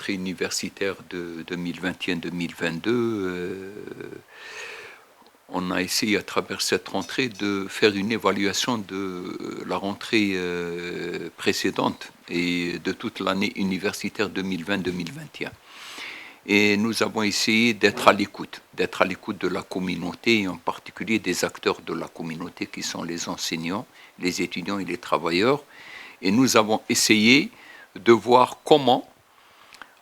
rentrée universitaire de 2021-2022, on a essayé à travers cette rentrée de faire une évaluation de la rentrée précédente et de toute l'année universitaire 2020-2021. Et nous avons essayé d'être à l'écoute de la communauté, et en particulier des acteurs de la communauté qui sont les enseignants, les étudiants et les travailleurs. Et nous avons essayé de voir comment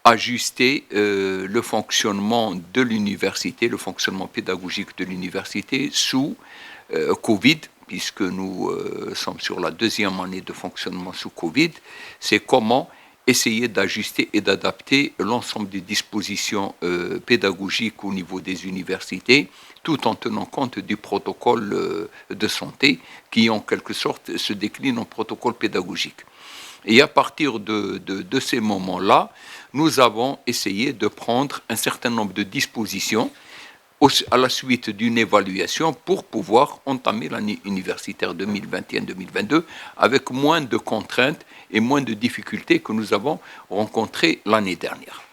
ajuster le fonctionnement de l'université, le fonctionnement pédagogique de l'université sous Covid, puisque nous sommes sur la deuxième année de fonctionnement sous Covid. C'est comment essayer d'ajuster et d'adapter l'ensemble des dispositions pédagogiques au niveau des universités, tout en tenant compte du protocole de santé qui, en quelque sorte, se décline en protocole pédagogique. Et à partir de ces moments-là, nous avons essayé de prendre un certain nombre de dispositions à la suite d'une évaluation pour pouvoir entamer l'année universitaire 2021-2022 avec moins de contraintes et moins de difficultés que nous avons rencontrées l'année dernière.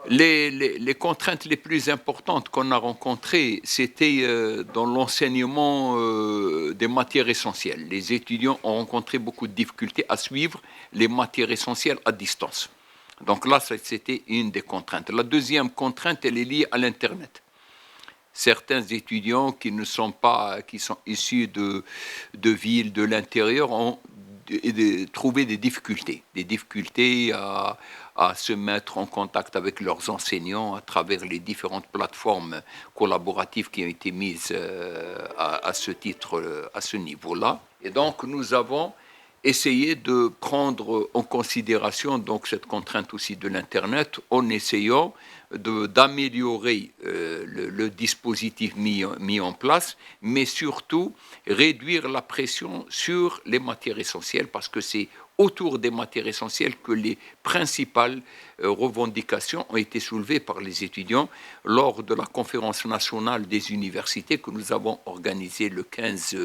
Les contraintes les plus importantes qu'on a rencontrées, c'était dans l'enseignement des matières essentielles. Les étudiants ont rencontré beaucoup de difficultés à suivre les matières essentielles à distance. Donc là, c'était une des contraintes. La deuxième contrainte, elle est liée à l'Internet. Certains étudiants qui sont issus de villes de l'intérieur ont trouvé des difficultés à se mettre en contact avec leurs enseignants à travers les différentes plateformes collaboratives qui ont été mises à ce titre, à ce niveau-là. Et donc, nous avons essayé de prendre en considération donc, cette contrainte aussi de l'Internet en essayant d'améliorer le dispositif mis en place, mais surtout réduire la pression sur les matières essentielles parce que c'est autour des matières essentielles que les principales revendications ont été soulevées par les étudiants lors de la conférence nationale des universités que nous avons organisée le 15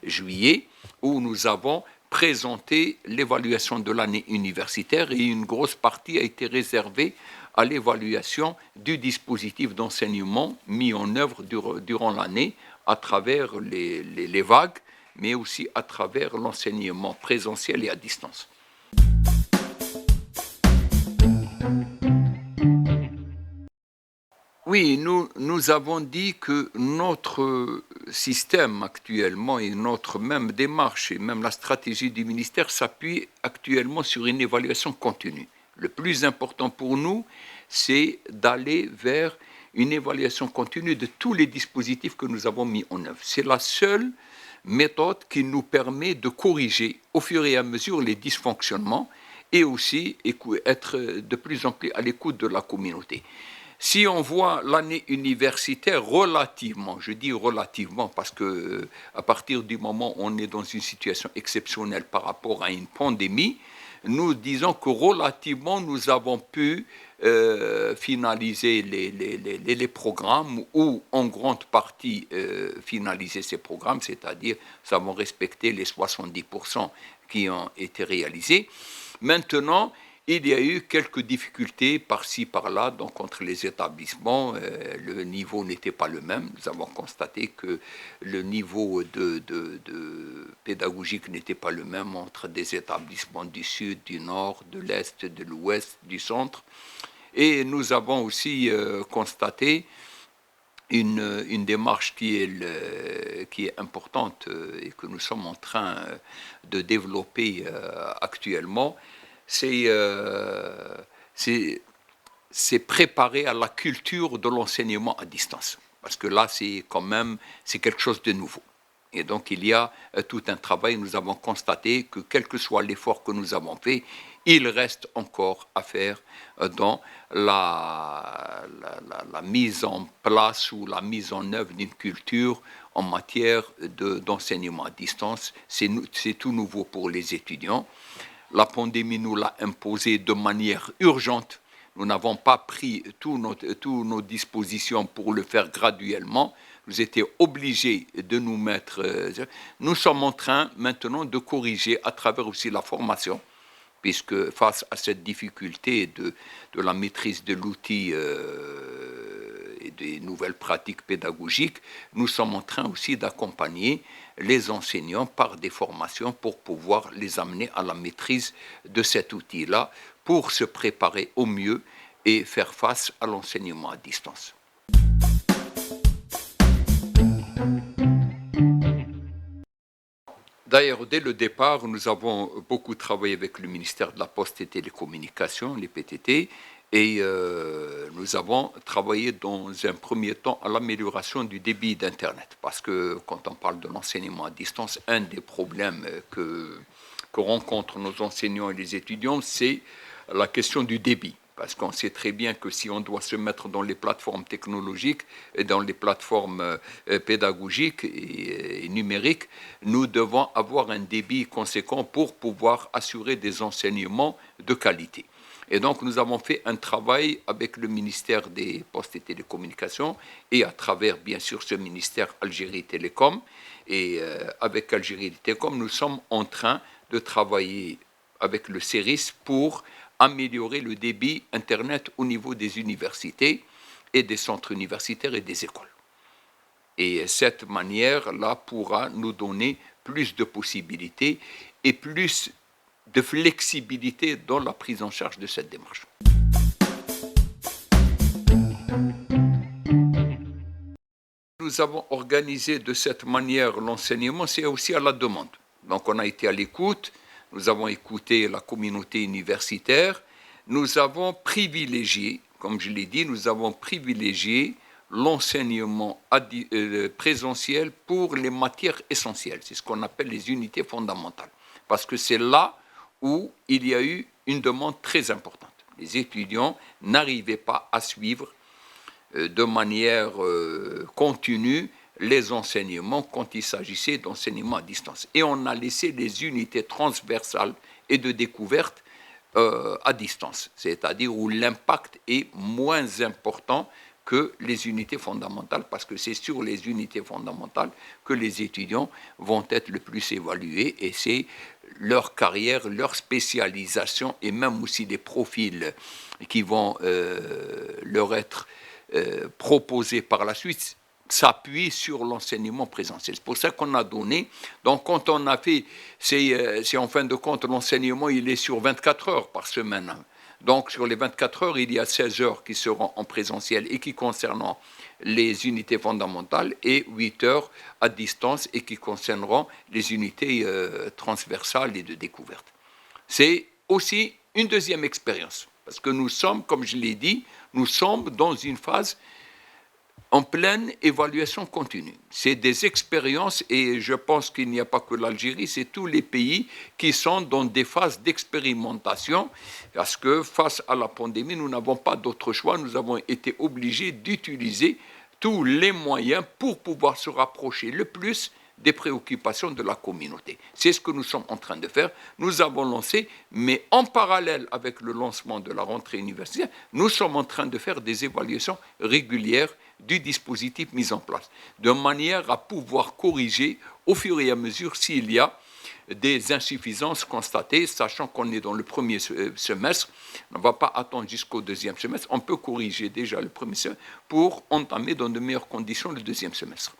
juillet, où nous avons présenté l'évaluation de l'année universitaire et une grosse partie a été réservée à l'évaluation du dispositif d'enseignement mis en œuvre durant l'année à travers les vagues, mais aussi à travers l'enseignement présentiel et à distance. Oui, nous avons dit que notre système actuellement et notre même démarche et même la stratégie du ministère s'appuie actuellement sur une évaluation continue. Le plus important pour nous, c'est d'aller vers une évaluation continue de tous les dispositifs que nous avons mis en œuvre. C'est la seule méthode qui nous permet de corriger au fur et à mesure les dysfonctionnements et aussi être de plus en plus à l'écoute de la communauté. Si on voit l'année universitaire relativement, je dis relativement parce que à partir du moment où on est dans une situation exceptionnelle par rapport à une pandémie, nous disons que relativement nous avons pu finaliser les programmes ou en grande partie finaliser ces programmes, c'est-à-dire nous avons respecté les 70% qui ont été réalisés. Maintenant, il y a eu quelques difficultés par-ci, par-là, donc entre les établissements, le niveau n'était pas le même. Nous avons constaté que le niveau de pédagogique n'était pas le même entre des établissements du sud, du nord, de l'est, de l'ouest, du centre. Et nous avons aussi constaté une démarche qui est importante et que nous sommes en train de développer actuellement, c'est préparer à la culture de l'enseignement à distance. Parce que là, c'est quelque chose de nouveau. Et donc, il y a tout un travail. Nous avons constaté que, quel que soit l'effort que nous avons fait, il reste encore à faire dans la mise en place ou la mise en œuvre d'une culture en matière d'enseignement à distance. C'est tout nouveau pour les étudiants. La pandémie nous l'a imposé de manière urgente. Nous n'avons pas pris toutes nos dispositions pour le faire graduellement. nous étaient obligés de nous mettre... nous sommes en train maintenant de corriger à travers aussi la formation, puisque face à cette difficulté de la maîtrise de l'outil et des nouvelles pratiques pédagogiques, nous sommes en train aussi d'accompagner les enseignants par des formations pour pouvoir les amener à la maîtrise de cet outil-là, pour se préparer au mieux et faire face à l'enseignement à distance. D'ailleurs, dès le départ, nous avons beaucoup travaillé avec le ministère de la Poste et Télécommunications, les PTT, et nous avons travaillé dans un premier temps à l'amélioration du débit d'Internet. Parce que quand on parle de l'enseignement à distance, un des problèmes que rencontrent nos enseignants et les étudiants, c'est la question du débit. Parce qu'on sait très bien que si on doit se mettre dans les plateformes technologiques et dans les plateformes pédagogiques et numériques, nous devons avoir un débit conséquent pour pouvoir assurer des enseignements de qualité. Et donc nous avons fait un travail avec le ministère des Postes et Télécommunications et à travers bien sûr ce ministère Algérie Télécom. Et avec Algérie Télécom, nous sommes en train de travailler avec le CERIS pour améliorer le débit Internet au niveau des universités et des centres universitaires et des écoles. Et cette manière-là pourra nous donner plus de possibilités et plus de flexibilité dans la prise en charge de cette démarche. Nous avons organisé de cette manière l'enseignement, c'est aussi à la demande. Donc on a été à l'écoute. Nous avons écouté la communauté universitaire, nous avons privilégié, comme je l'ai dit, nous avons privilégié l'enseignement présentiel pour les matières essentielles. C'est ce qu'on appelle les unités fondamentales. Parce que c'est là où il y a eu une demande très importante. Les étudiants n'arrivaient pas à suivre de manière continue les enseignements quand il s'agissait d'enseignement à distance. Et on a laissé les unités transversales et de découverte à distance, c'est-à-dire où l'impact est moins important que les unités fondamentales, parce que c'est sur les unités fondamentales que les étudiants vont être le plus évalués, et c'est leur carrière, leur spécialisation, et même aussi des profils qui vont leur être proposés par la suite, s'appuie sur l'enseignement présentiel. C'est pour ça qu'on a donné. Donc, quand on a fait, c'est en fin de compte, l'enseignement, il est sur 24 heures par semaine. Donc, sur les 24 heures, il y a 16 heures qui seront en présentiel et qui concerneront les unités fondamentales, et 8 heures à distance et qui concerneront les unités transversales et de découverte. C'est aussi une deuxième expérience, parce que nous sommes, comme je l'ai dit, nous sommes dans une phase en pleine évaluation continue. C'est des expériences, et je pense qu'il n'y a pas que l'Algérie, c'est tous les pays qui sont dans des phases d'expérimentation, parce que face à la pandémie, nous n'avons pas d'autre choix, nous avons été obligés d'utiliser tous les moyens pour pouvoir se rapprocher le plus des préoccupations de la communauté. C'est ce que nous sommes en train de faire. Nous avons lancé, mais en parallèle avec le lancement de la rentrée universitaire, nous sommes en train de faire des évaluations régulières du dispositif mis en place, de manière à pouvoir corriger au fur et à mesure s'il y a des insuffisances constatées, sachant qu'on est dans le premier semestre. On ne va pas attendre jusqu'au deuxième semestre, on peut corriger déjà le premier semestre pour entamer dans de meilleures conditions le deuxième semestre.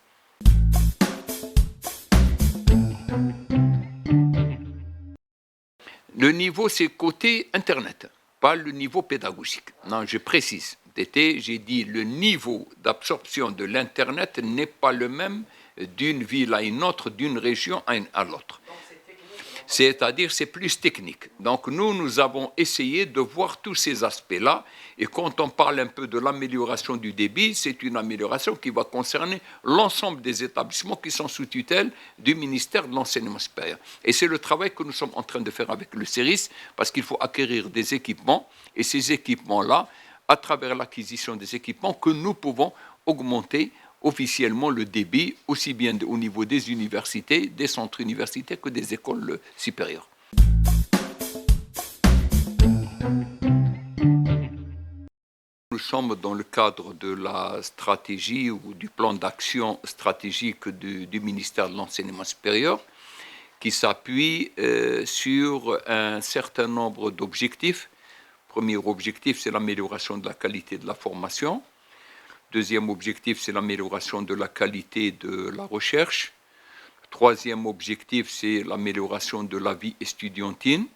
Le niveau, c'est côté Internet, pas le niveau pédagogique. Non, je précise. J'ai dit le niveau d'absorption de l'Internet n'est pas le même d'une ville à une autre, d'une région à l'autre. C'est-à-dire, c'est plus technique. Donc, nous avons essayé de voir tous ces aspects-là. Et quand on parle un peu de l'amélioration du débit, c'est une amélioration qui va concerner l'ensemble des établissements qui sont sous tutelle du ministère de l'Enseignement supérieur. Et c'est le travail que nous sommes en train de faire avec le CERIS, parce qu'il faut acquérir des équipements. Et ces équipements-là, à travers l'acquisition des équipements, que nous pouvons augmenter officiellement le débit, aussi bien au niveau des universités, des centres universitaires que des écoles supérieures. Nous sommes dans le cadre de la stratégie ou du plan d'action stratégique du ministère de l'Enseignement supérieur, qui s'appuie sur un certain nombre d'objectifs. Premier objectif, c'est l'amélioration de la qualité de la formation. Deuxième objectif, c'est l'amélioration de la qualité de la recherche. Troisième objectif, c'est l'amélioration de la vie estudiantine.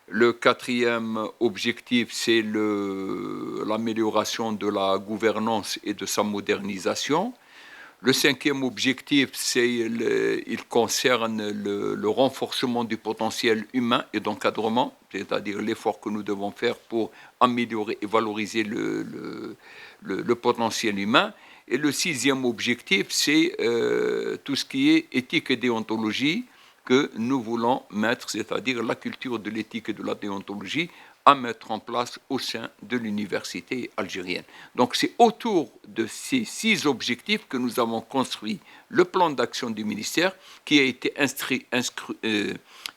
Le quatrième objectif, c'est l'amélioration de la gouvernance et de sa modernisation. Le cinquième objectif, il concerne le renforcement du potentiel humain et d'encadrement, c'est-à-dire l'effort que nous devons faire pour améliorer et valoriser le potentiel humain. Et le sixième objectif, c'est tout ce qui est éthique et déontologie que nous voulons mettre, c'est-à-dire la culture de l'éthique et de la déontologie, à mettre en place au sein de l'université algérienne. Donc c'est autour de ces 6 objectifs que nous avons construit le plan d'action du ministère qui a été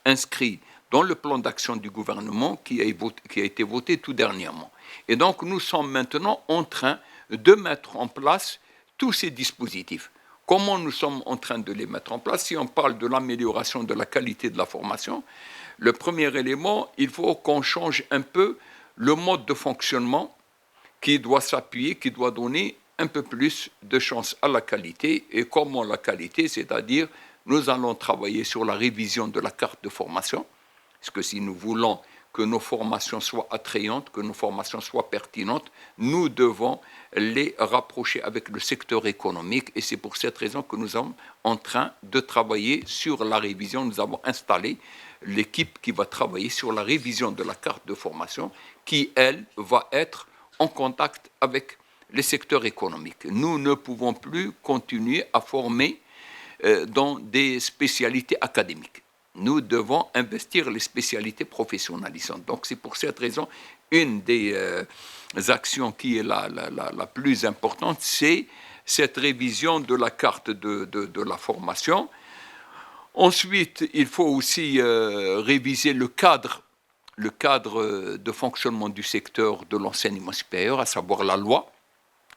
inscrit dans le plan d'action du gouvernement qui a été voté tout dernièrement. Et donc nous sommes maintenant en train de mettre en place tous ces dispositifs. Comment nous sommes en train de les mettre en place? Si on parle de l'amélioration de la qualité de la formation, le premier élément, il faut qu'on change un peu le mode de fonctionnement qui doit s'appuyer, qui doit donner un peu plus de chance à la qualité. Et comment la qualité? C'est-à-dire, nous allons travailler sur la révision de la carte de formation, parce que si nous voulons que nos formations soient attrayantes, que nos formations soient pertinentes, nous devons les rapprocher avec le secteur économique et c'est pour cette raison que nous sommes en train de travailler sur la révision. Nous avons installé l'équipe qui va travailler sur la révision de la carte de formation qui, elle, va être en contact avec les secteurs économiques. Nous ne pouvons plus continuer à former dans des spécialités académiques. Nous devons investir les spécialités professionnalisantes. Donc c'est pour cette raison, une des actions qui est la plus importante, c'est cette révision de la carte de la formation. Ensuite, il faut aussi réviser le cadre de fonctionnement du secteur de l'enseignement supérieur, à savoir la loi.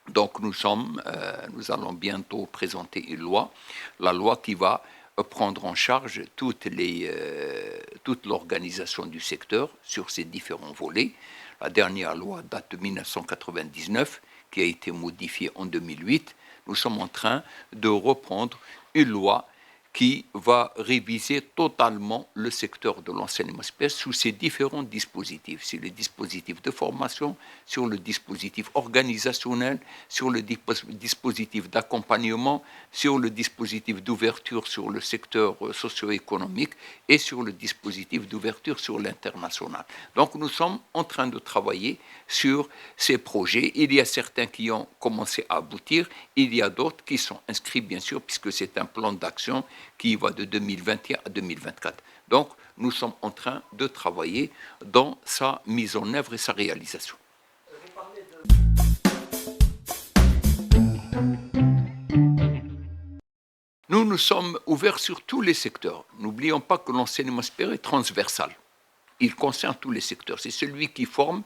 Donc nous allons bientôt présenter une loi, la loi qui va prendre en charge toute l'organisation du secteur sur ces différents volets. La dernière loi date de 1999, qui a été modifiée en 2008. Nous sommes en train de reprendre une loi qui va réviser totalement le secteur de l'enseignement supérieur sous ses différents dispositifs. Sur le dispositif de formation, sur le dispositif organisationnel, sur le dispositif d'accompagnement, sur le dispositif d'ouverture sur le secteur socio-économique et sur le dispositif d'ouverture sur l'international. Donc nous sommes en train de travailler sur ces projets. Il y a certains qui ont commencé à aboutir, il y a d'autres qui sont inscrits bien sûr puisque c'est un plan d'action qui va de 2021 à 2024. Donc, nous sommes en train de travailler dans sa mise en œuvre et sa réalisation. Nous sommes ouverts sur tous les secteurs. N'oublions pas que l'enseignement supérieur est transversal. Il concerne tous les secteurs. C'est celui qui forme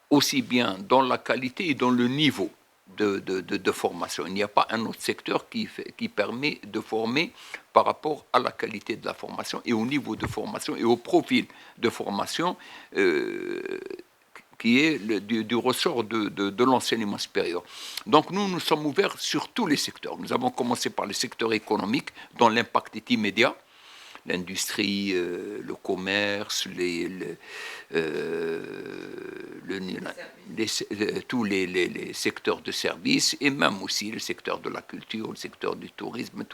aussi bien dans la qualité et dans le niveau de formation. Il n'y a pas un autre secteur qui permet de former par rapport à la qualité de la formation et au niveau de formation et au profil de formation qui est du ressort de l'enseignement supérieur. Donc nous sommes ouverts sur tous les secteurs. Nous avons commencé par le secteur économique dont l'impact est immédiat. L'industrie, le commerce, tous les secteurs de services et même aussi le secteur de la culture, le secteur du tourisme,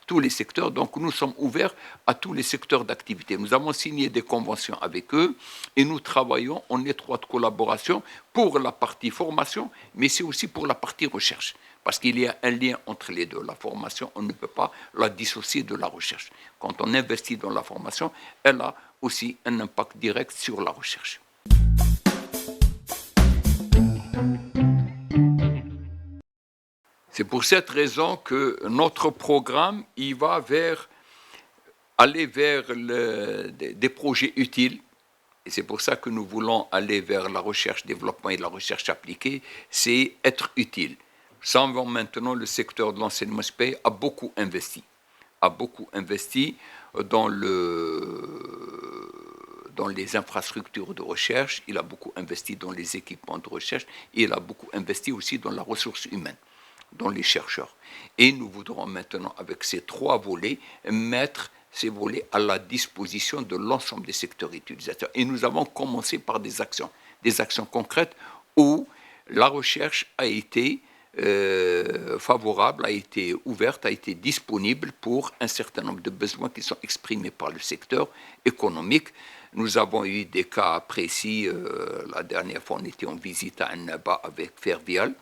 tous les secteurs. Donc nous sommes ouverts à tous les secteurs d'activité. Nous avons signé des conventions avec eux et nous travaillons en étroite collaboration pour la partie formation, mais c'est aussi pour la partie recherche. Parce qu'il y a un lien entre les deux. La formation, on ne peut pas la dissocier de la recherche. Quand on investit dans la formation, elle a aussi un impact direct sur la recherche. C'est pour cette raison que notre programme il va aller vers des projets utiles. et c'est pour ça que nous voulons aller vers la recherche-développement et la recherche appliquée, c'est être utile. Savons maintenant, le secteur de l'enseignement supérieur a beaucoup investi dans, dans les infrastructures de recherche, il a beaucoup investi dans les équipements de recherche, et il a beaucoup investi aussi dans la ressource humaine, dans les chercheurs. Et nous voudrons maintenant, avec ces 3 volets, mettre ces volets à la disposition de l'ensemble des secteurs utilisateurs. Et nous avons commencé par des actions concrètes où la recherche a été favorable, a été ouverte, a été disponible pour un certain nombre de besoins qui sont exprimés par le secteur économique. Nous avons eu des cas précis. La dernière fois, on était en visite à Annaba avec Fervial,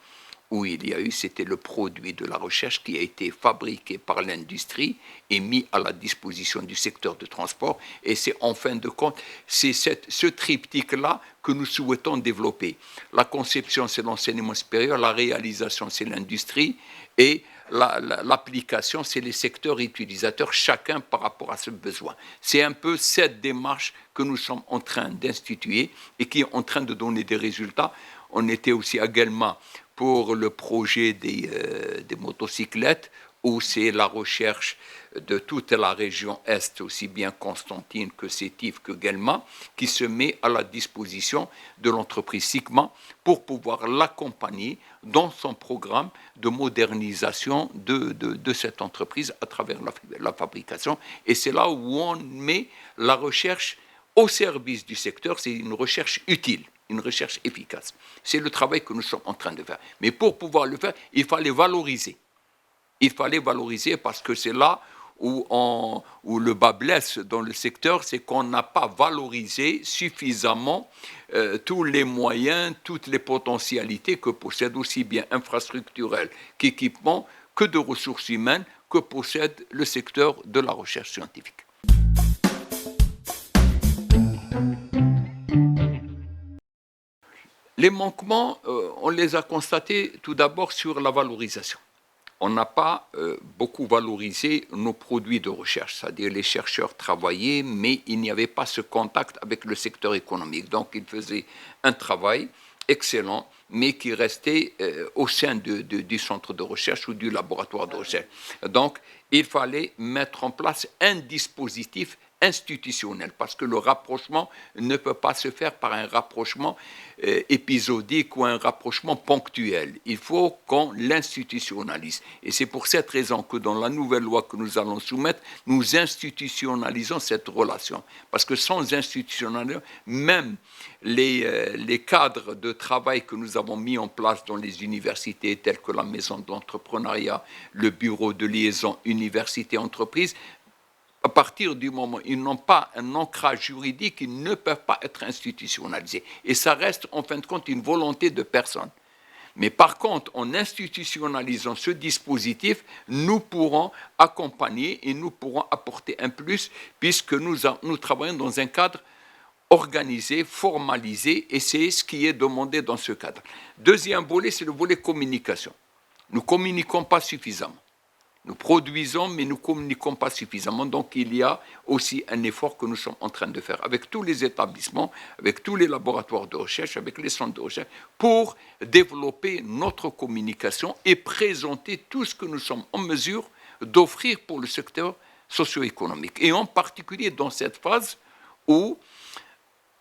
où il y a eu, c'était le produit de la recherche qui a été fabriqué par l'industrie et mis à la disposition du secteur de transport. Et c'est en fin de compte, c'est ce triptyque-là que nous souhaitons développer. La conception, c'est l'enseignement supérieur, la réalisation, c'est l'industrie, et l'application, c'est les secteurs utilisateurs, chacun par rapport à ce besoin. C'est un peu cette démarche que nous sommes en train d'instituer et qui est en train de donner des résultats. On était aussi également pour le projet des motocyclettes, où c'est la recherche de toute la région Est, aussi bien Constantine que Sétif que Guelma, qui se met à la disposition de l'entreprise Sigma pour pouvoir l'accompagner dans son programme de modernisation de cette entreprise à travers la fabrication. Et c'est là où on met la recherche au service du secteur, c'est une recherche utile, une recherche efficace. C'est le travail que nous sommes en train de faire. Mais pour pouvoir le faire, il fallait valoriser. Il fallait valoriser parce que c'est là où le bas blesse dans le secteur, c'est qu'on n'a pas valorisé suffisamment tous les moyens, toutes les potentialités que possède aussi bien infrastructurel qu'équipement, que de ressources humaines, que possède le secteur de la recherche scientifique. Les manquements, on les a constatés tout d'abord sur la valorisation. On n'a pas beaucoup valorisé nos produits de recherche, c'est-à-dire les chercheurs travaillaient, mais il n'y avait pas ce contact avec le secteur économique. Donc ils faisaient un travail excellent, mais qui restait au sein du centre de recherche ou du laboratoire de recherche. Donc il fallait mettre en place un dispositif institutionnel, parce que le rapprochement ne peut pas se faire par un rapprochement épisodique ou un rapprochement ponctuel. Il faut qu'on l'institutionnalise. Et c'est pour cette raison que dans la nouvelle loi que nous allons soumettre, nous institutionnalisons cette relation. Parce que sans institutionnalisation, même les cadres de travail que nous avons mis en place dans les universités, tels que la maison de l'entrepreneuriat, le bureau de liaison université-entreprise, à partir du moment où ils n'ont pas un ancrage juridique, ils ne peuvent pas être institutionnalisés. Et ça reste, en fin de compte, une volonté de personne. Mais par contre, en institutionnalisant ce dispositif, nous pourrons accompagner et nous pourrons apporter un plus, puisque nous travaillons dans un cadre organisé, formalisé, et c'est ce qui est demandé dans ce cadre. Deuxième volet, c'est le volet communication. Nous ne communiquons pas suffisamment. Nous produisons, mais nous ne communiquons pas suffisamment. Donc, il y a aussi un effort que nous sommes en train de faire avec tous les établissements, avec tous les laboratoires de recherche, avec les centres de recherche, pour développer notre communication et présenter tout ce que nous sommes en mesure d'offrir pour le secteur socio-économique. Et en particulier dans cette phase où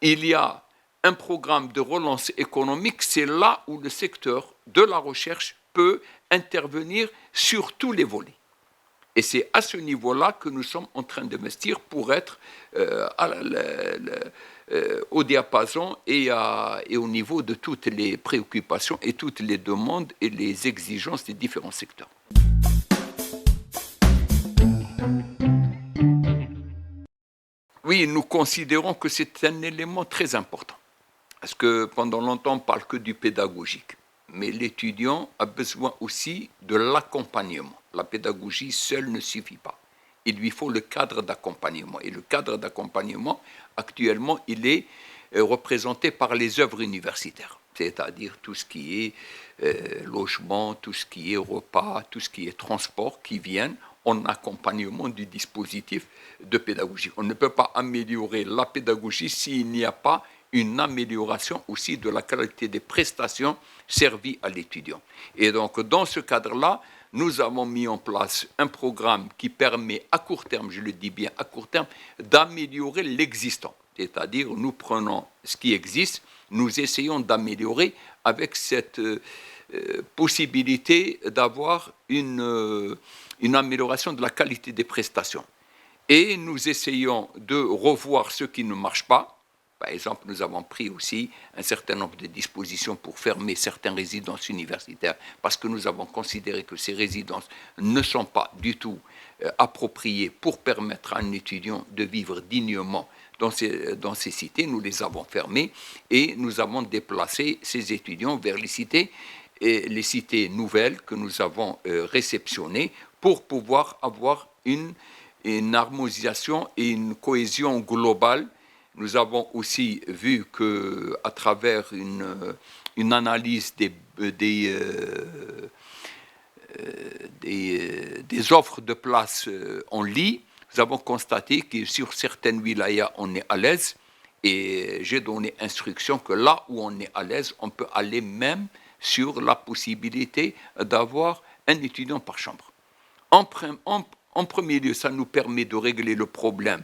il y a un programme de relance économique, c'est là où le secteur de la recherche peut intervenir sur tous les volets. Et c'est à ce niveau-là que nous sommes en train d'investir pour être au diapason et au niveau de toutes les préoccupations et toutes les demandes et les exigences des différents secteurs. Oui, nous considérons que c'est un élément très important. Parce que pendant longtemps, on ne parle que du pédagogique. Mais l'étudiant a besoin aussi de l'accompagnement. La pédagogie seule ne suffit pas. Il lui faut le cadre d'accompagnement. Et le cadre d'accompagnement, actuellement, il est représenté par les œuvres universitaires. C'est-à-dire tout ce qui est logement, tout ce qui est repas, tout ce qui est transport qui viennent en accompagnement du dispositif de pédagogie. On ne peut pas améliorer la pédagogie s'il n'y a pas une amélioration aussi de la qualité des prestations servies à l'étudiant. Et donc, dans ce cadre-là, nous avons mis en place un programme qui permet à court terme, je le dis bien à court terme, d'améliorer l'existant. C'est-à-dire, nous prenons ce qui existe, nous essayons d'améliorer avec cette possibilité d'avoir une amélioration de la qualité des prestations. Et nous essayons de revoir ce qui ne marche pas. Par exemple, nous avons pris aussi un certain nombre de dispositions pour fermer certaines résidences universitaires parce que nous avons considéré que ces résidences ne sont pas du tout appropriées pour permettre à un étudiant de vivre dignement dans ces cités. Nous les avons fermées et nous avons déplacé ces étudiants vers les cités nouvelles que nous avons réceptionnées pour pouvoir avoir une harmonisation et une cohésion globale. Nous avons aussi vu qu'à travers une analyse des offres de places en lit, nous avons constaté que sur certaines wilayas, on est à l'aise. Et j'ai donné instruction que là où on est à l'aise, on peut aller même sur la possibilité d'avoir un étudiant par chambre. En premier lieu, ça nous permet de régler le problème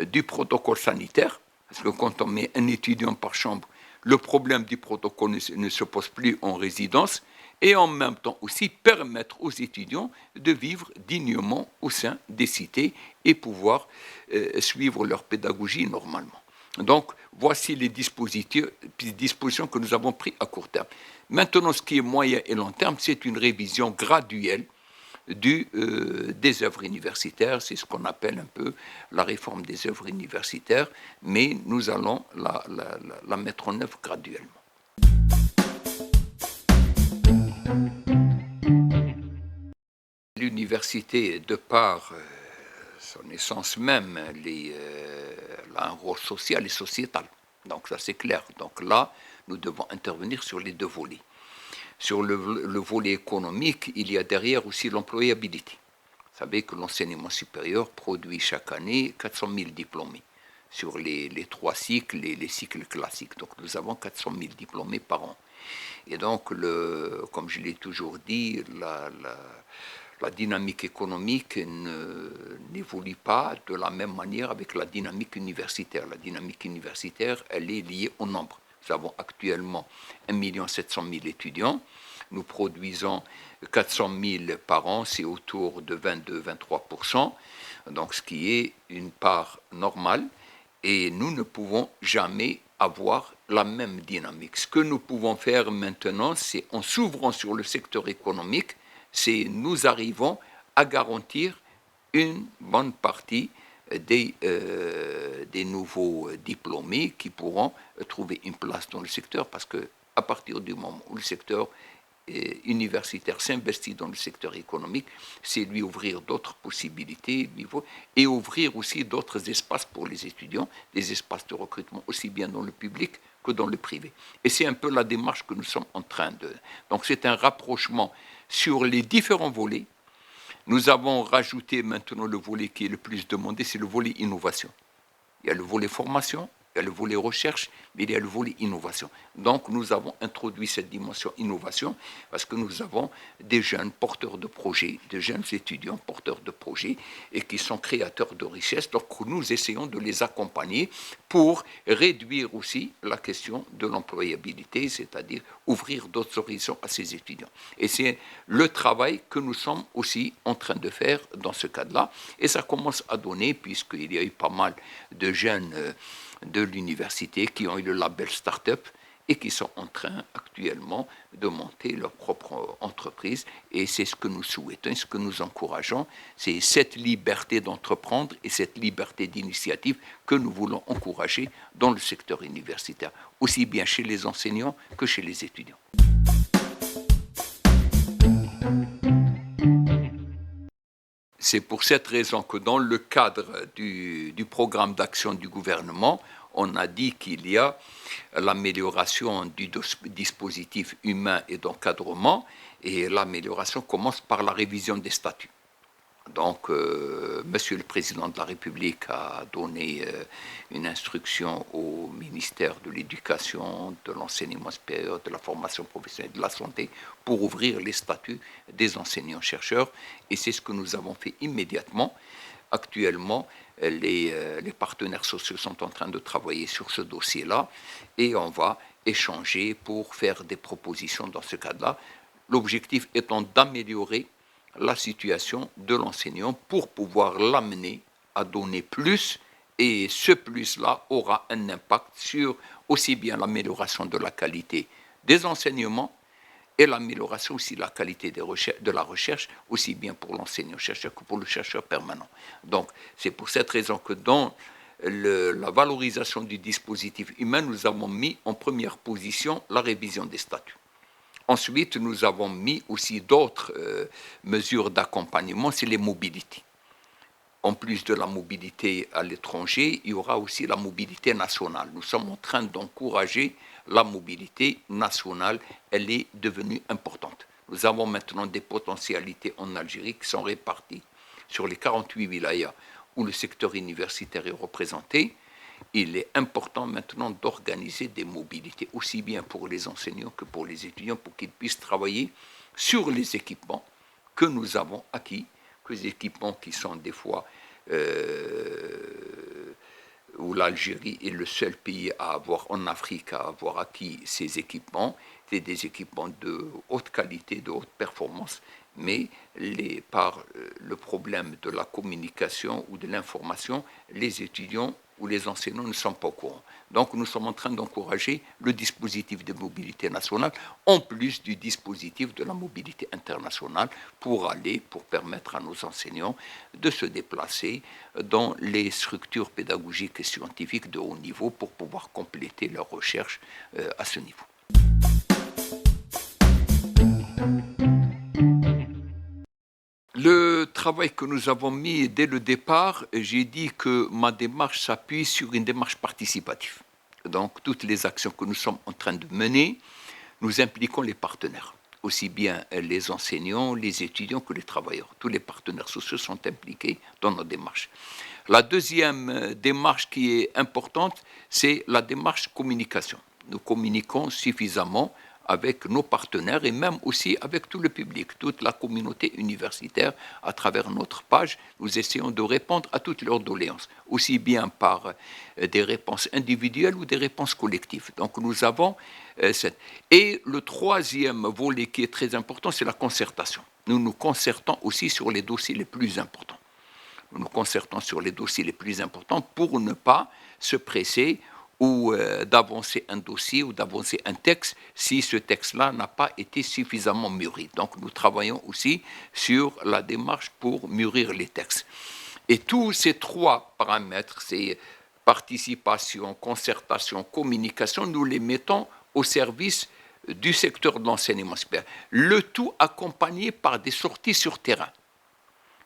du protocole sanitaire, parce que quand on met un étudiant par chambre, le problème du protocole ne se pose plus en résidence, et en même temps aussi permettre aux étudiants de vivre dignement au sein des cités et pouvoir suivre leur pédagogie normalement. Donc, voici les dispositions que nous avons prises à court terme. Maintenant, ce qui est moyen et long terme, c'est une révision graduelle des œuvres universitaires. C'est ce qu'on appelle un peu la réforme des œuvres universitaires, mais nous allons la mettre en œuvre graduellement. L'université, de par son essence même, a un rôle social et sociétal. Donc ça c'est clair. Donc là, nous devons intervenir sur les deux volets. Sur le volet économique, il y a derrière aussi l'employabilité. Vous savez que l'enseignement supérieur produit chaque année 400 000 diplômés sur les 3 cycles, les cycles classiques. Donc nous avons 400 000 diplômés par an. Et donc, comme je l'ai toujours dit, la dynamique économique n'évolue pas de la même manière avec la dynamique universitaire. La dynamique universitaire, elle est liée au nombre. Nous avons actuellement 1 700 000 étudiants. Nous produisons 400 000 par an, c'est autour de 22-23%, donc ce qui est une part normale. Et nous ne pouvons jamais avoir la même dynamique. Ce que nous pouvons faire maintenant, c'est en s'ouvrant sur le secteur économique, c'est nous arrivons à garantir une bonne partie des nouveaux diplômés qui pourront trouver une place dans le secteur, parce qu'à partir du moment où le secteur universitaire s'investit dans le secteur économique, c'est lui ouvrir d'autres possibilités et ouvrir aussi d'autres espaces pour les étudiants, des espaces de recrutement aussi bien dans le public que dans le privé. Et c'est un peu la démarche que nous sommes en train de... Donc c'est un rapprochement sur les différents volets. Nous avons rajouté maintenant le volet qui est le plus demandé, c'est le volet innovation. Il y a le volet formation, il y a le volet recherche, mais il y a le volet innovation. Donc nous avons introduit cette dimension innovation parce que nous avons des jeunes porteurs de projets, des jeunes étudiants porteurs de projets et qui sont créateurs de richesses. Donc nous essayons de les accompagner pour réduire aussi la question de l'employabilité, c'est-à-dire ouvrir d'autres horizons à ces étudiants. Et c'est le travail que nous sommes aussi en train de faire dans ce cadre-là. Et ça commence à donner, puisqu'il y a eu pas mal de jeunes de l'université qui ont eu le label Start-up et qui sont en train actuellement de monter leur propre entreprise. Et c'est ce que nous souhaitons, ce que nous encourageons, c'est cette liberté d'entreprendre et cette liberté d'initiative que nous voulons encourager dans le secteur universitaire, aussi bien chez les enseignants que chez les étudiants. C'est pour cette raison que dans le cadre du programme d'action du gouvernement, on a dit qu'il y a l'amélioration du dispositif humain et d'encadrement, et l'amélioration commence par la révision des statuts. Donc, Monsieur le Président de la République a donné une instruction au ministère de l'Éducation, de l'Enseignement supérieur, de la formation professionnelle et de la santé pour ouvrir les statuts des enseignants-chercheurs. Et c'est ce que nous avons fait immédiatement. Actuellement, les partenaires sociaux sont en train de travailler sur ce dossier-là et on va échanger pour faire des propositions dans ce cadre-là. L'objectif étant d'améliorer la situation de l'enseignant pour pouvoir l'amener à donner plus, et ce plus-là aura un impact sur aussi bien l'amélioration de la qualité des enseignements et l'amélioration aussi de la qualité de la recherche, aussi bien pour l'enseignant-chercheur que pour le chercheur permanent. Donc, c'est pour cette raison que dans la valorisation du dispositif humain, nous avons mis en première position la révision des statuts. Ensuite, nous avons mis aussi d'autres mesures d'accompagnement, c'est les mobilités. En plus de la mobilité à l'étranger, il y aura aussi la mobilité nationale. Nous sommes en train d'encourager la mobilité nationale, elle est devenue importante. Nous avons maintenant des potentialités en Algérie qui sont réparties sur les 48 wilayas où le secteur universitaire est représenté. Il est important maintenant d'organiser des mobilités, aussi bien pour les enseignants que pour les étudiants, pour qu'ils puissent travailler sur les équipements que nous avons acquis, que les équipements qui sont des fois où l'Algérie est le seul pays à avoir en Afrique à avoir acquis ces équipements. C'est des équipements de haute qualité, de haute performance, mais par le problème de la communication ou de l'information, les étudiants ou les enseignants ne sont pas au courant. Donc nous sommes en train d'encourager le dispositif de mobilité nationale, en plus du dispositif de la mobilité internationale, pour permettre à nos enseignants de se déplacer dans les structures pédagogiques et scientifiques de haut niveau pour pouvoir compléter leurs recherches à ce niveau. Le travail que nous avons mis dès le départ, j'ai dit que ma démarche s'appuie sur une démarche participative. Donc, toutes les actions que nous sommes en train de mener, nous impliquons les partenaires, aussi bien les enseignants, les étudiants que les travailleurs. Tous les partenaires sociaux sont impliqués dans nos démarches. La deuxième démarche qui est importante, c'est la démarche communication. Nous communiquons suffisamment avec nos partenaires et même aussi avec tout le public, toute la communauté universitaire. À travers notre page, nous essayons de répondre à toutes leurs doléances, aussi bien par des réponses individuelles ou des réponses collectives. Donc nous avons cette... Et le troisième volet qui est très important, c'est la concertation. Nous nous concertons aussi sur les dossiers les plus importants. Nous nous concertons sur les dossiers les plus importants pour ne pas se presser ou d'avancer un dossier ou d'avancer un texte si ce texte-là n'a pas été suffisamment mûri. Donc nous travaillons aussi sur la démarche pour mûrir les textes. Et tous ces trois paramètres, c'est participation, concertation, communication, nous les mettons au service du secteur de l'enseignement supérieur. Le tout accompagné par des sorties sur terrain.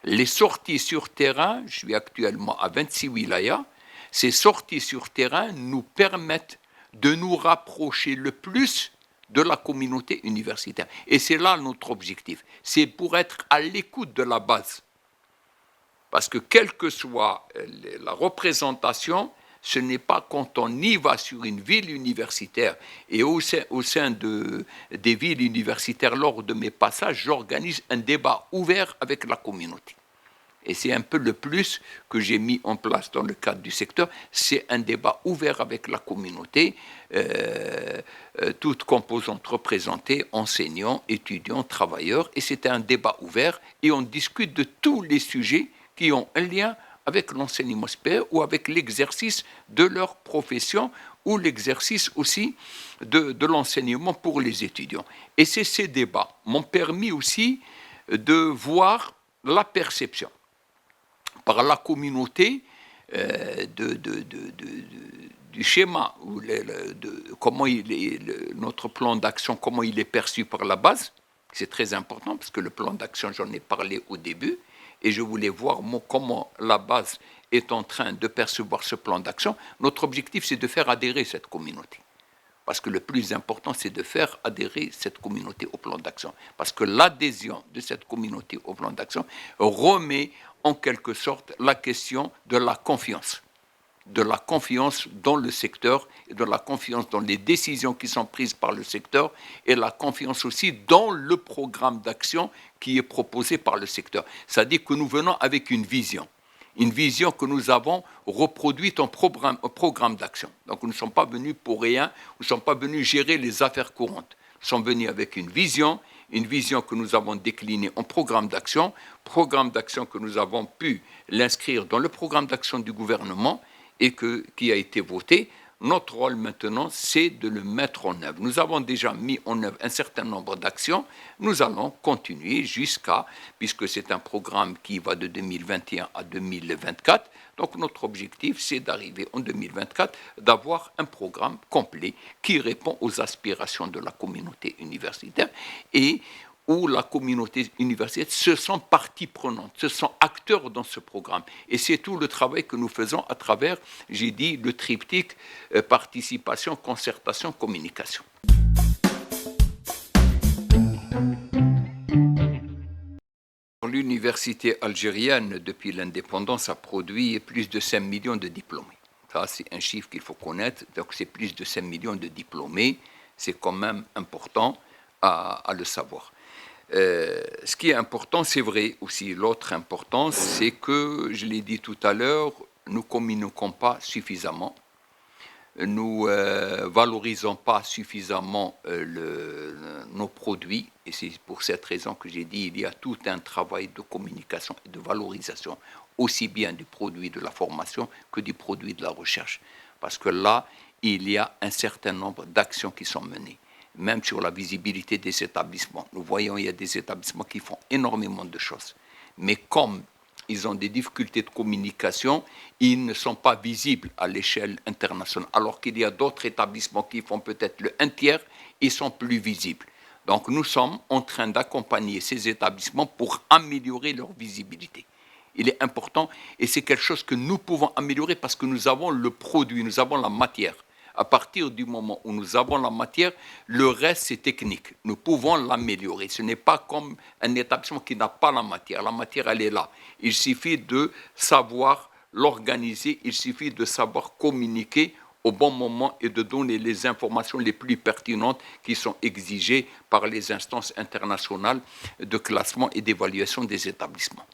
Les sorties sur terrain, je suis actuellement à 26 wilayas, ces sorties sur terrain nous permettent de nous rapprocher le plus de la communauté universitaire. Et c'est là notre objectif. C'est pour être à l'écoute de la base. Parce que quelle que soit la représentation, ce n'est pas quand on y va sur une ville universitaire. Et au sein des villes universitaires, lors de mes passages, j'organise un débat ouvert avec la communauté. Et c'est un peu le plus que j'ai mis en place dans le cadre du secteur, c'est un débat ouvert avec la communauté, toutes composantes représentées, enseignants, étudiants, travailleurs, et c'est un débat ouvert, et on discute de tous les sujets qui ont un lien avec l'enseignement supérieur ou avec l'exercice de leur profession ou l'exercice aussi de l'enseignement pour les étudiants. Et ces débats m'ont permis aussi de voir la perception par la communauté du schéma, comment notre plan d'action, comment il est perçu par la base. C'est très important parce que le plan d'action, j'en ai parlé au début, et je voulais voir comment la base est en train de percevoir ce plan d'action. Notre objectif, c'est de faire adhérer cette communauté Parce que le plus important, c'est de faire adhérer cette communauté au plan d'action. Parce que l'adhésion de cette communauté au plan d'action remet en quelque sorte la question de la confiance dans le secteur et de la confiance dans les décisions qui sont prises par le secteur et la confiance aussi dans le programme d'action qui est proposé par le secteur. C'est-à-dire que nous venons avec une vision que nous avons reproduite en programme d'action. Donc nous ne sommes pas venus pour rien, nous ne sommes pas venus gérer les affaires courantes. Nous sommes venus avec une vision que nous avons déclinée en programme d'action que nous avons pu l'inscrire dans le programme d'action du gouvernement et qui a été voté. Notre rôle maintenant, c'est de le mettre en œuvre. Nous avons déjà mis en œuvre un certain nombre d'actions. Nous allons continuer puisque c'est un programme qui va de 2021 à 2024. Donc notre objectif, c'est d'arriver en 2024, d'avoir un programme complet qui répond aux aspirations de la communauté universitaire et où la communauté universitaire se sent partie prenante, se sent acteur dans ce programme. Et c'est tout le travail que nous faisons à travers, j'ai dit, le triptyque participation, concertation, communication. L'université algérienne, depuis l'indépendance, a produit plus de 5 millions de diplômés. Ça, c'est un chiffre qu'il faut connaître. Donc, c'est plus de 5 millions de diplômés. C'est quand même important à le savoir. Ce qui est important, c'est vrai aussi, l'autre importance, c'est que, je l'ai dit tout à l'heure, nous ne communiquons pas suffisamment, nous valorisons pas suffisamment nos produits, et c'est pour cette raison que j'ai dit il y a tout un travail de communication et de valorisation, aussi bien du produit de la formation que du produit de la recherche. Parce que là, il y a un certain nombre d'actions qui sont menées. Même sur la visibilité des établissements. Nous voyons qu'il y a des établissements qui font énormément de choses. Mais comme ils ont des difficultés de communication, ils ne sont pas visibles à l'échelle internationale. Alors qu'il y a d'autres établissements qui font peut-être le 1/3, ils sont plus visibles. Donc nous sommes en train d'accompagner ces établissements pour améliorer leur visibilité. Il est important et c'est quelque chose que nous pouvons améliorer parce que nous avons le produit, nous avons la matière. À partir du moment où nous avons la matière, le reste, c'est technique. Nous pouvons l'améliorer. Ce n'est pas comme un établissement qui n'a pas la matière. La matière, elle est là. Il suffit de savoir l'organiser, il suffit de savoir communiquer au bon moment et de donner les informations les plus pertinentes qui sont exigées par les instances internationales de classement et d'évaluation des établissements.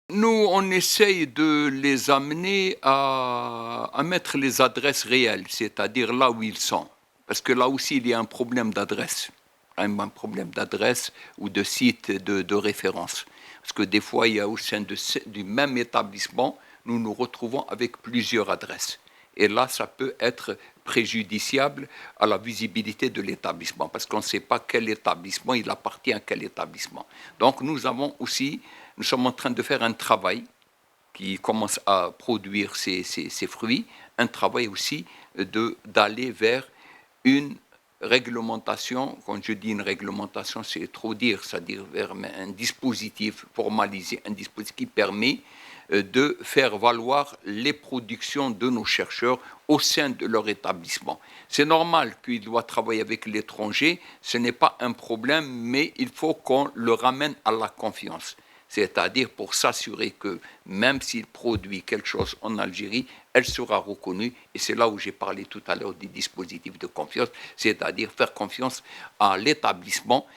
Nous, on essaye de les amener à mettre les adresses réelles, c'est-à-dire là où ils sont. Parce que là aussi, il y a un problème d'adresse. Un problème d'adresse ou de site de référence. Parce que des fois, il y a au sein du même établissement, nous nous retrouvons avec plusieurs adresses. Et là, ça peut être préjudiciable à la visibilité de l'établissement, parce qu'on ne sait pas quel établissement, il appartient à quel établissement. Donc, nous sommes en train de faire un travail qui commence à produire ses fruits, un travail aussi d'aller vers une réglementation. Quand je dis une réglementation, c'est trop dire, c'est-à-dire vers un dispositif formalisé, un dispositif qui permet de faire valoir les productions de nos chercheurs au sein de leur établissement. C'est normal qu'ils doivent travailler avec l'étranger, ce n'est pas un problème, mais il faut qu'on le ramène à la confiance. C'est-à-dire pour s'assurer que même s'il produit quelque chose en Algérie, elle sera reconnue. Et c'est là où j'ai parlé tout à l'heure des dispositifs de confiance, c'est-à-dire faire confiance à l'établissement,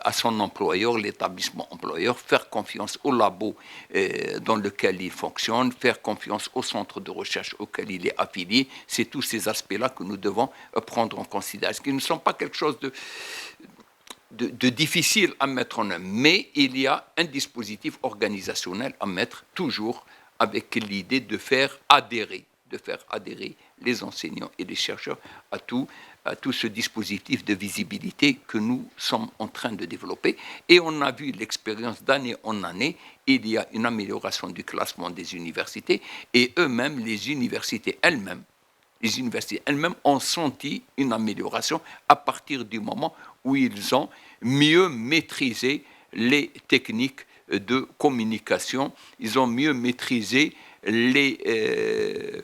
à son employeur, l'établissement employeur, faire confiance au labo dans lequel il fonctionne, faire confiance au centre de recherche auquel il est affilié. C'est tous ces aspects-là que nous devons prendre en considération, qui ne sont pas quelque chose de difficile à mettre en œuvre, mais il y a un dispositif organisationnel à mettre toujours avec l'idée de faire adhérer les enseignants et les chercheurs à tout ce dispositif de visibilité que nous sommes en train de développer. Et on a vu l'expérience d'année en année, il y a une amélioration du classement des universités et eux-mêmes, les universités elles-mêmes ont senti une amélioration à partir du moment où ils ont mieux maîtrisé les techniques de communication, ils ont mieux maîtrisé les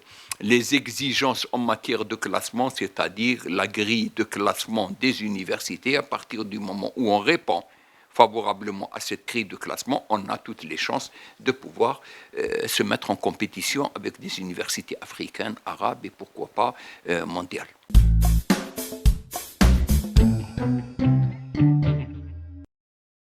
exigences en matière de classement, c'est-à-dire la grille de classement des universités. À partir du moment où on répond favorablement à cette grille de classement, on a toutes les chances de pouvoir se mettre en compétition avec des universités africaines, arabes et pourquoi pas mondiales.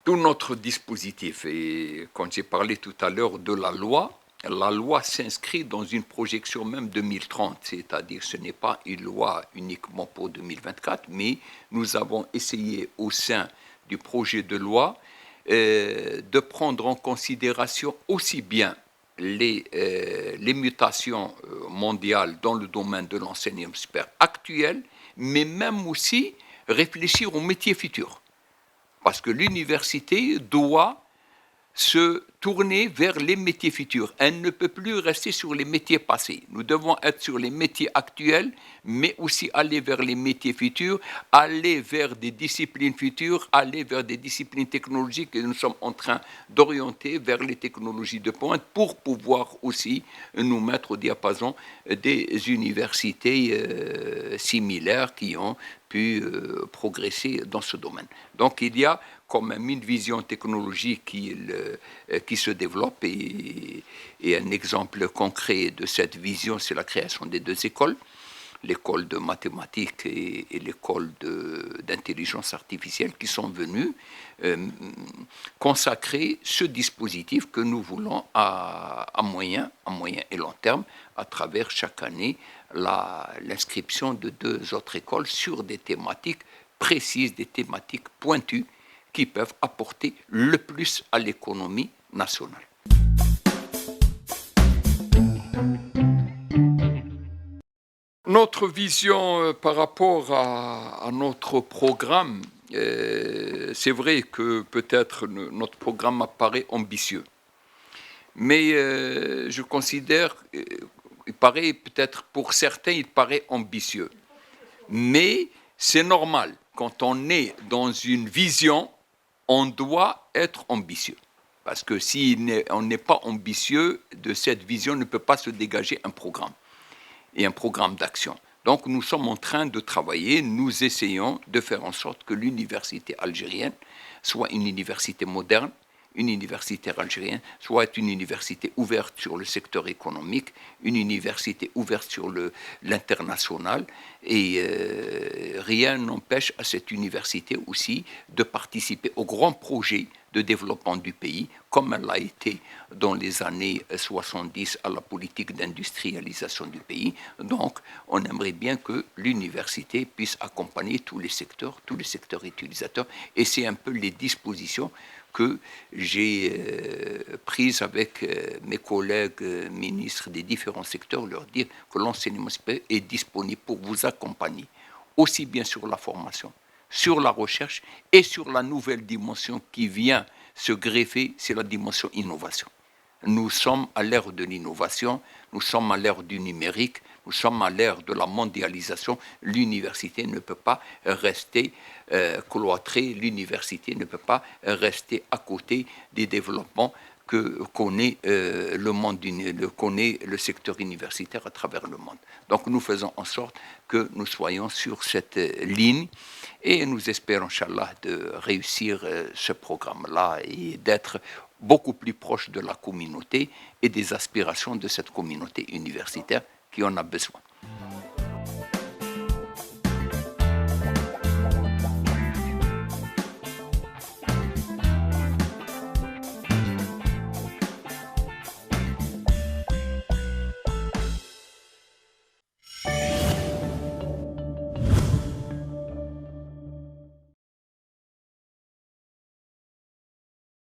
Tout notre dispositif, et quand j'ai parlé tout à l'heure de la loi s'inscrit dans une projection même 2030, c'est-à-dire ce n'est pas une loi uniquement pour 2024, mais nous avons essayé au sein du projet de loi de prendre en considération aussi bien les mutations mondiales dans le domaine de l'enseignement supérieur actuel, mais même aussi réfléchir aux métiers futurs. Parce que l'université doit se tourner vers les métiers futurs. Elle ne peut plus rester sur les métiers passés. Nous devons être sur les métiers actuels, mais aussi aller vers les métiers futurs, aller vers des disciplines futures, aller vers des disciplines technologiques que nous sommes en train d'orienter vers les technologies de pointe pour pouvoir aussi nous mettre au diapason des universités similaires qui ont pu progresser dans ce domaine. Donc il y a quand même une vision technologique qui se développe et un exemple concret de cette vision, c'est la création des deux écoles, l'école de mathématiques et l'école d'intelligence artificielle qui sont venues consacrer ce dispositif que nous voulons à moyen et long terme à travers chaque année l'inscription de deux autres écoles sur des thématiques précises, des thématiques pointues qui peuvent apporter le plus à l'économie nationale. Notre vision par rapport à notre programme, c'est vrai que peut-être notre programme apparaît ambitieux, mais je considère, il paraît peut-être pour certains, il paraît ambitieux, mais c'est normal, quand on est dans une vision, on doit être ambitieux. Parce que si on n'est pas ambitieux, de cette vision ne peut pas se dégager un programme et un programme d'action. Donc nous sommes en train de travailler, nous essayons de faire en sorte que l'université algérienne soit une université moderne, une université algérienne soit une université ouverte sur le secteur économique, une université ouverte sur l'international et rien n'empêche à cette université aussi de participer aux grands projets de développement du pays, comme elle l'a été dans les années 70 à la politique d'industrialisation du pays. Donc, on aimerait bien que l'université puisse accompagner tous les secteurs utilisateurs, et c'est un peu les dispositions que j'ai prises avec mes collègues ministres des différents secteurs, leur dire que l'enseignement supérieur est disponible pour vous accompagner, aussi bien sur la formation, sur la recherche et sur la nouvelle dimension qui vient se greffer, c'est la dimension innovation. Nous sommes à l'ère de l'innovation, nous sommes à l'ère du numérique, nous sommes à l'ère de la mondialisation. L'université ne peut pas rester cloîtrée, l'université ne peut pas rester à côté des développements que connaît le monde, connaît le secteur universitaire à travers le monde. Donc nous faisons en sorte que nous soyons sur cette ligne et nous espérons, Inch'Allah, de réussir ce programme-là et d'être beaucoup plus proche de la communauté et des aspirations de cette communauté universitaire qui en a besoin.